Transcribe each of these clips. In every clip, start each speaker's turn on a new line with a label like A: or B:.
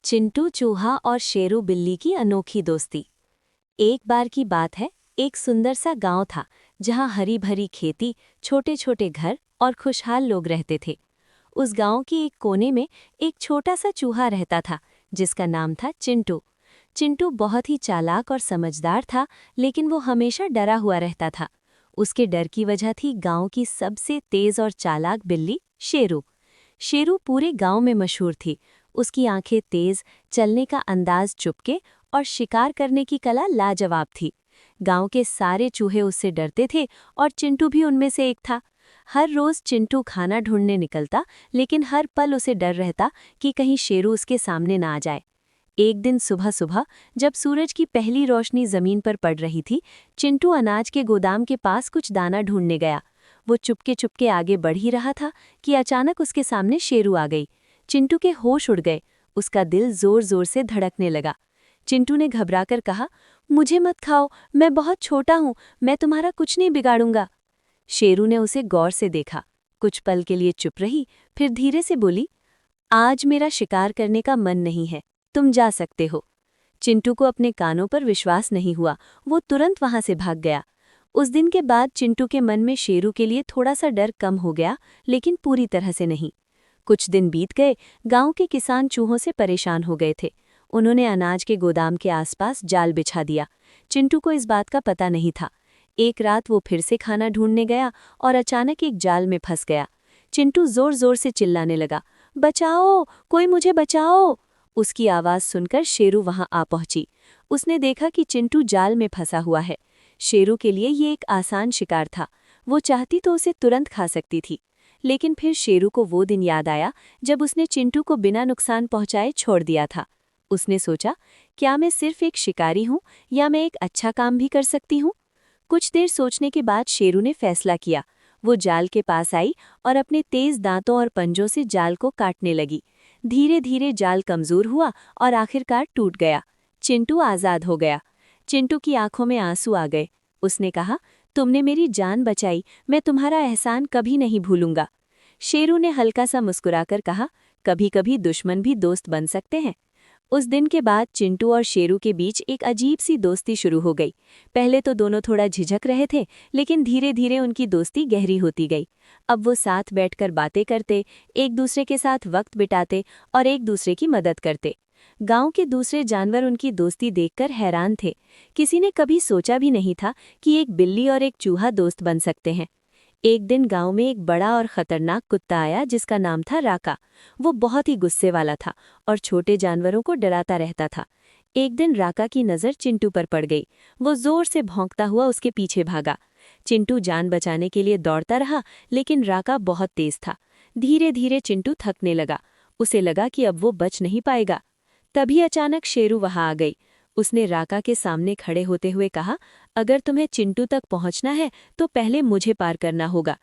A: चिंटू चूहा और शेरू बिल्ली की अनोखी दोस्ती। एक बार की बात है, एक सुंदर सा गांव था जहां हरी भरी खेती, छोटे छोटे घर और खुशहाल लोग रहते थे। उस गांव के एक कोने में एक छोटा सा चूहा रहता था जिसका नाम था चिंटू। चिंटू बहुत ही चालाक और समझदार था, लेकिन वो हमेशा डरा हुआ रहता था। उसके डर की वजह थी गांव की सबसे तेज और चालाक बिल्ली शेरू। शेरू पूरे गांव में मशहूर थी। उसकी आंखें तेज, चलने का अंदाज चुपके और शिकार करने की कला लाजवाब थी। गांव के सारे चूहे उससे डरते थे और चिंटू भी उनमें से एक था। हर रोज चिंटू खाना ढूंढने निकलता, लेकिन हर पल उसे डर रहता कि कहीं शेरू उसके सामने ना आ जाए। एक दिन सुबह सुबह जब सूरज की पहली रोशनी जमीन पर पड़ रही थी, चिंटू अनाज के गोदाम के पास कुछ दाना ढूंढने गया। वो चुपके चुपके आगे बढ़ ही रहा था कि अचानक उसके सामने शेरू आ गई। चिंटू के होश उड़ गए। उसका दिल जोर जोर से धड़कने लगा। चिंटू ने घबराकर कहा, मुझे मत खाओ, मैं बहुत छोटा हूँ, मैं तुम्हारा कुछ नहीं बिगाड़ूंगा। शेरू ने उसे गौर से देखा, कुछ पल के लिए चुप रही, फिर धीरे से बोली, आज मेरा शिकार करने का मन नहीं है, तुम जा सकते हो। चिंटू को अपने कानों पर विश्वास नहीं हुआ। वो तुरंत वहां से भाग गया। उस दिन के बाद चिंटू के मन में शेरू के लिए थोड़ा सा डर कम हो गया, लेकिन पूरी तरह से नहीं। कुछ दिन बीत गए। गांव के किसान चूहों से परेशान हो गए थे। उन्होंने अनाज के गोदाम के आसपास जाल बिछा दिया। चिंटू को इस बात का पता नहीं था। एक रात वो फिर से खाना ढूंढने गया और अचानक एक जाल में फंस गया। चिंटू जोर जोर से चिल्लाने लगा, बचाओ, कोई मुझे बचाओ। उसकी आवाज सुनकर शेरू वहां आ पहुंची। उसने देखा कि चिंटू जाल में फंसा हुआ है। शेरू के लिए ये एक आसान शिकार था। वो चाहती तो उसे तुरंत खा सकती थी, लेकिन फिर शेरू को वो दिन याद आया जब उसने चिंटू को बिना नुकसान पहुंचाए छोड़ दिया था। उसने सोचा, क्या मैं सिर्फ एक शिकारी हूं या मैं एक अच्छा काम भी कर सकती हूं? कुछ देर सोचने के बाद शेरू ने फैसला किया। वो जाल के पास आई और अपने तेज दांतों और पंजों से जाल को काटने लगी। धीरे धीरे जाल कमजोर हुआ और आखिरकार टूट गया। चिंटू आजाद हो गया। चिंटू की आंखों में आंसू आ गए। उसने कहा, तुमने मेरी जान बचाई, मैं तुम्हारा एहसान कभी नहीं भूलूंगा। शेरू ने हल्का सा मुस्कुराकर कहा, कभी कभी दुश्मन भी दोस्त बन सकते हैं। उस दिन के बाद चिंटू और शेरू के बीच एक अजीब सी दोस्ती शुरू हो गई। पहले तो दोनों थोड़ा झिझक रहे थे, लेकिन धीरे धीरे उनकी दोस्ती गहरी होती गई। अब वो साथ बैठकर बातें करते, एक दूसरे के साथ वक्त बिताते और एक दूसरे की मदद करते। गांव के दूसरे जानवर उनकी दोस्ती देखकर हैरान थे। किसी ने कभी सोचा भी नहीं था कि एक बिल्ली और एक चूहा दोस्त बन सकते हैं। एक दिन गांव में एक बड़ा और खतरनाक कुत्ता आया जिसका नाम था राका। वो बहुत ही गुस्से वाला था और छोटे जानवरों को डराता रहता था। एक दिन राका की नज़र चिंटू पर पड़ गई। वो जोर से भौंकता हुआ उसके पीछे भागा। चिंटू जान बचाने के लिए दौड़ता रहा, लेकिन राका बहुत तेज था। धीरे धीरे चिंटू थकने लगा। उसे लगा कि अब वो बच नहीं पाएगा। तभी अचानक शेरू वहां आ गई। उसने राका के सामने खड़े होते हुए कहा, अगर तुम्हें चिंटू तक पहुंचना है तो पहले मुझे पार करना होगा।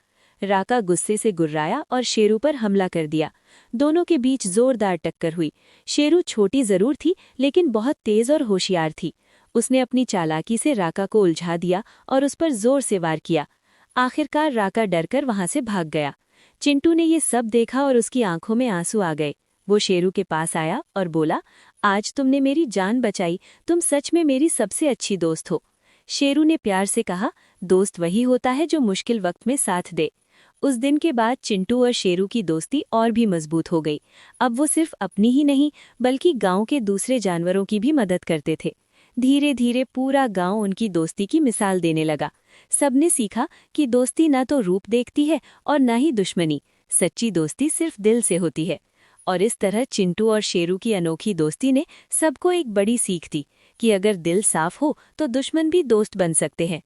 A: राका गुस्से से गुर्राया और शेरू पर हमला कर दिया। दोनों के बीच जोरदार टक्कर हुई। शेरू छोटी जरूर थी, लेकिन बहुत तेज और होशियार थी। उसने अपनी चालाकी से राका को उलझा दिया और उस पर जोर से वार किया। आखिरकार राका डरकर वहां से भाग गया। चिंटू ने ये सब देखा और उसकी आंखों में आंसू आ गए। वो शेरू के पास आया और बोला, आज तुमने मेरी जान बचाई, तुम सच में मेरी सबसे अच्छी दोस्त हो। शेरू ने प्यार से कहा, दोस्त वही होता है जो मुश्किल वक्त में साथ दे। उस दिन के बाद चिंटू और शेरू की दोस्ती और भी मजबूत हो गई। अब वो सिर्फ अपनी ही नहीं, बल्कि गांव के दूसरे जानवरों की भी मदद करते थे। धीरे धीरे पूरा गांव उनकी दोस्ती की मिसाल देने लगा। सबने सीखा कि दोस्ती न तो रूप देखती है और न ही दुश्मनी। सच्ची दोस्ती सिर्फ दिल से होती है। और इस तरह चिंटू और शेरू की अनोखी दोस्ती ने सबको एक बड़ी सीख दी कि अगर दिल साफ हो तो दुश्मन भी दोस्त बन सकते हैं।